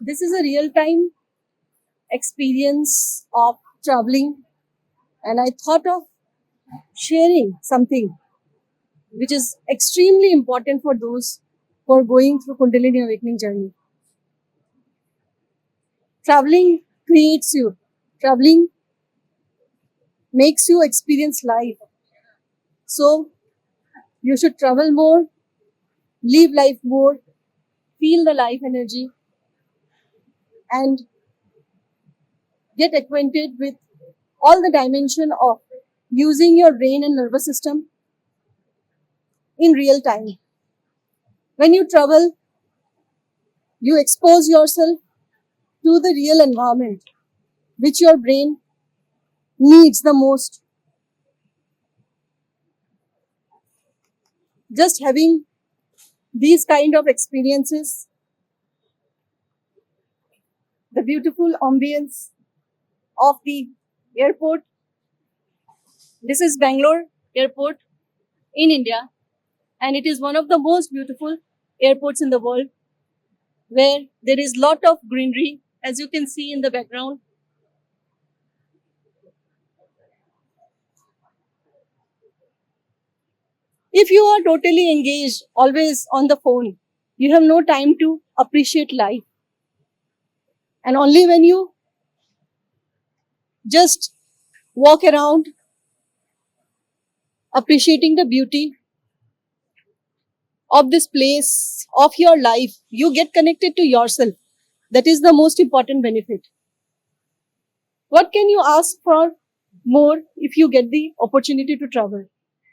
This is a real-time experience of traveling, and I thought of sharing something which is extremely important for those who are going through Kundalini awakening journey. Traveling creates you. Traveling makes you experience life. So you should travel more, live life more, feel the life energy, and get acquainted with all the dimension of using your brain and nervous system in real time. When you travel, you expose yourself to the real environment which your brain needs the most. Just having these kind of experiences, the beautiful ambience of the airport. This is Bangalore airport in India, and it is one of the most beautiful airports in the world, where there is lot of greenery, as you can see in the background. If you are totally engaged, always on the phone, you have no time to appreciate life. And only when you just walk around appreciating the beauty of this place, of your life, you get connected to yourself. That is the most important benefit. What can you ask for more if you get the opportunity to travel?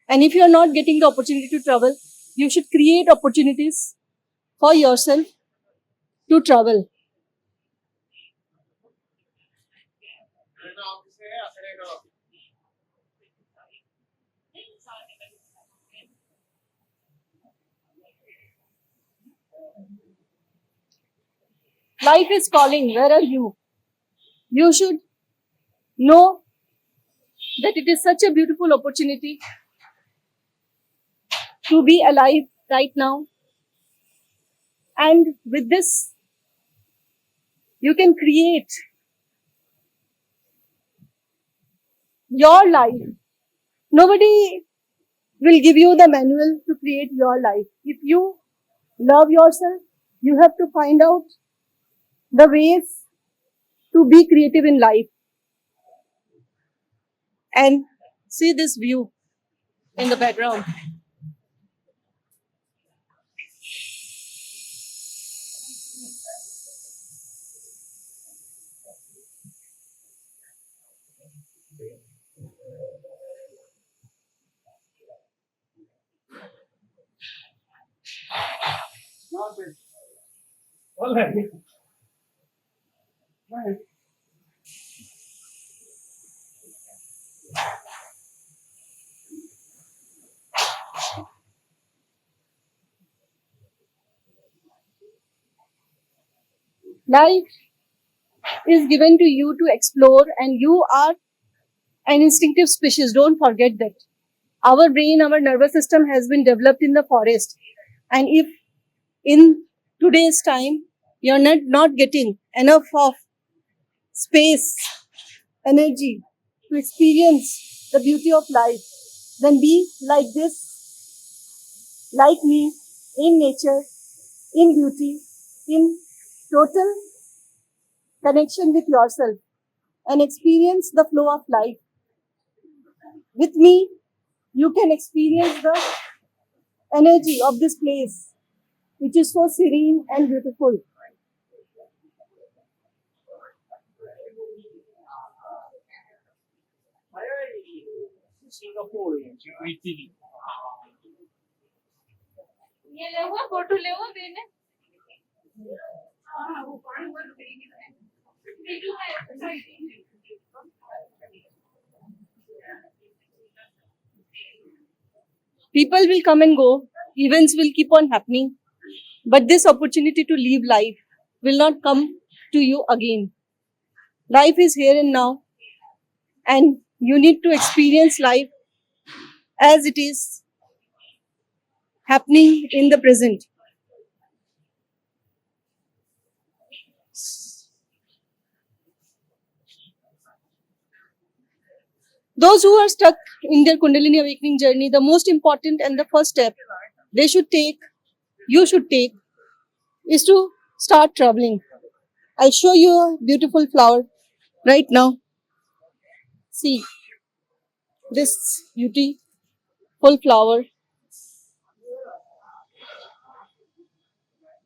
And if you are not getting the opportunity to travel, you should create opportunities for yourself to travel. Life is calling. Where are you? You should know that it is such a beautiful opportunity to be alive right now. And with this, you can create your life. Nobody will give you the manual to create your life. If you love yourself, you have to find out the ways to be creative in life. And see this view in the background. Life is given to you to explore, and you are an instinctive species. Don't forget that. Our brain, our nervous system has been developed in the forest. And if in today's time you're not getting enough of space, energy to experience the beauty of life, then be like this, like me, in nature, in beauty, in total connection with yourself, and experience the flow of life. With me, you can experience the energy of this place, which is so serene and beautiful. People will come and go, events will keep on happening, but this opportunity to live life will not come to you again. Life is here and now, and you need to experience life as it is happening in the present. Those who are stuck in their Kundalini awakening journey, the most important and the first step they should take, you should take, is to start traveling. I'll show you a beautiful flower right now. See this beautiful flower.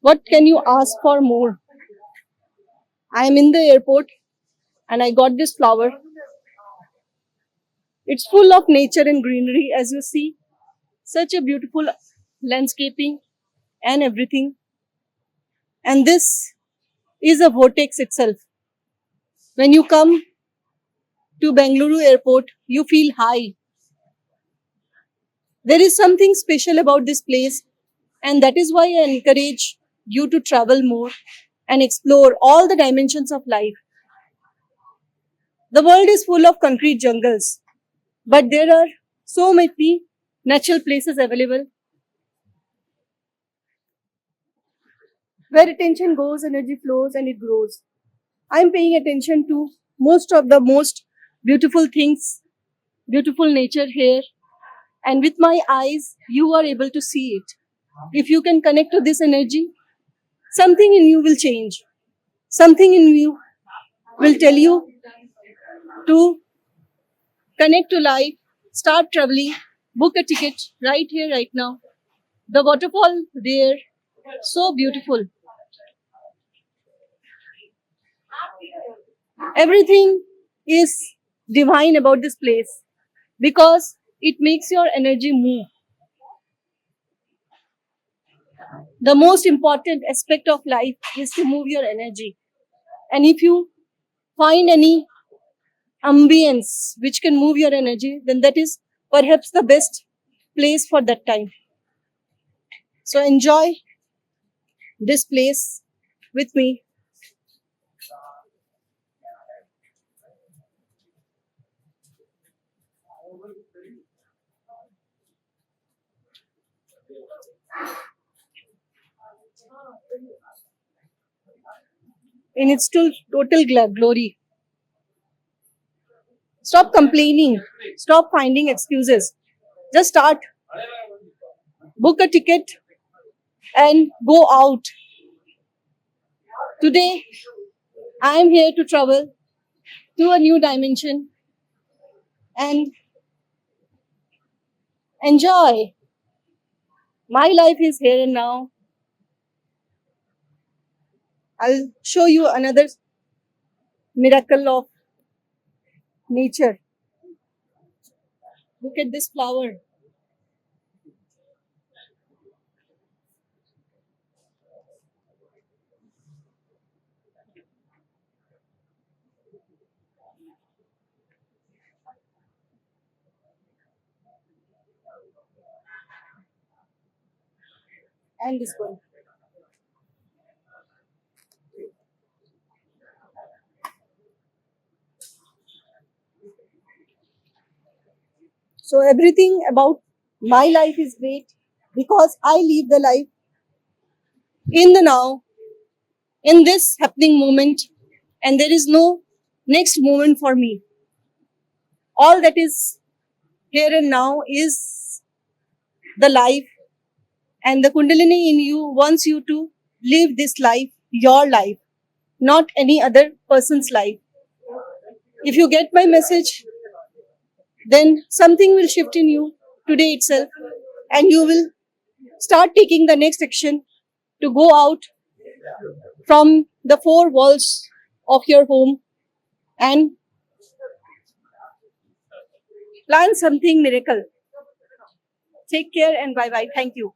What can you ask for more? I am in the airport and I got this flower. It's full of nature and greenery, as you see. Such a beautiful landscaping and everything. And this is a vortex itself. When you come to Bengaluru airport, you feel high. There is something special about this place, and that is why I encourage you to travel more and explore all the dimensions of life. The world is full of concrete jungles, but there are so many natural places available. Where attention goes, energy flows and it grows. I'm paying attention to most of the most beautiful things, beautiful nature here, and with my eyes, you are able to see it. If you can connect to this energy, something in you will change. Something in you will tell you to connect to life, start traveling, book a ticket right here, right now. The waterfall there, so beautiful. Everything is divine about this place because it makes your energy move. The most important aspect of life is to move your energy. And if you find any ambience which can move your energy, then that is perhaps the best place for that time. So enjoy this place with me. In its total glory. Stop complaining. Stop finding excuses. Just start. Book a ticket and go out. Today, I am here to travel to a new dimension and enjoy. My life is here and now. I'll show you another miracle of nature. Look at this flower. And this one. So everything about my life is great because I live the life in the now, in this happening moment, and there is no next moment for me. All that is here and now is the life, and the Kundalini in you wants you to live this life, your life, not any other person's life. If you get my message, then something will shift in you today itself, and you will start taking the next action to go out from the four walls of your home and plan something miracle. Take care and bye bye. Thank you.